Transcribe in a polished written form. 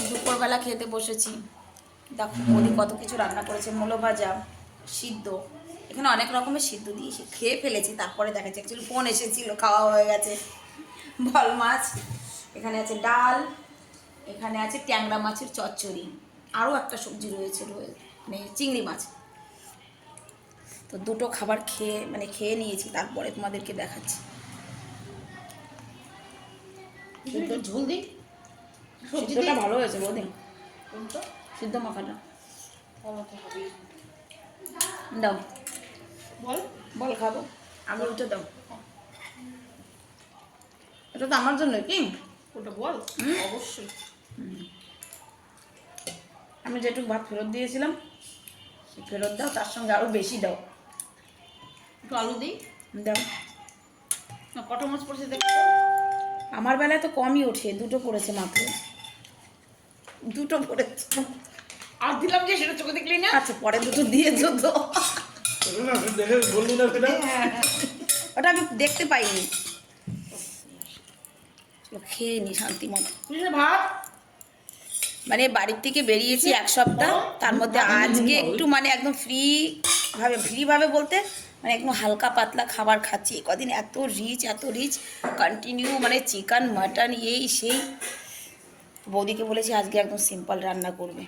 দুপুরবেলা খেতে বসেছি। দেখো বৌদি কত কিছু রান্না করেছে, মূলো ভাজা, সিদ্ধ, এখানে অনেক রকমের সিদ্ধ দিয়েছি, খেয়ে ফেলেছি। তারপরে দেখাচ্ছি, অ্যাকচুয়ালি ফোন এসেছিল, খাওয়া হয়ে গেছে। বল মাছ, এখানে আছে ডাল, এখানে আছে ট্যাংরা মাছের চচ্চড়ি, আরও একটা সবজি রয়েছে মানে চিংড়ি মাছ। তো দুটো খাবার খেয়ে নিয়েছি, তারপরে তোমাদেরকে দেখাচ্ছি। একটু ঝোল দিই, সিদ্ধটা ভালো হয়েছে বৌদি, কোনটা সিদ্ধ মাখাটা। কমাতে হবে? দাও, বল বল খাবো, আগে উঠে দাও। এটা তো আমার জন্য কি, ওটা বল। অবশ্যই। আমি যেটুকু ভাত ফেরত দিয়েছিলাম সে ফেরত দাও, তার সঙ্গে আরও বেশি দাও। একটু আলু দিই। দাও। না, কটা মাছ পড়েছে দেখ। আমার বেলায় তো কমই ওঠে, দুটো পড়েছে মাত্র, দুটো পড়েছে। আর দিলাম যে সেটা চোখে দেখলি না। আচ্ছা, পরে দুটো দিয়েছো তো, ওটা আমি দেখতে পাইনি। চলো খেয়ে নি শান্তি মতো। ভাত মানে বাড়ির থেকে বেরিয়েছি এক সপ্তাহ, তার মধ্যে আজকে একটু মানে একদম ফ্রিভাবে বলতে মানে একদম হালকা পাতলা খাবার খাচ্ছি। কদিন এত রিচ কন্টিনিউ, মানে চিকেন মাটন এই সেই। বৌদিকে বলেছি আজকে একদম সিম্পল রান্না করবে।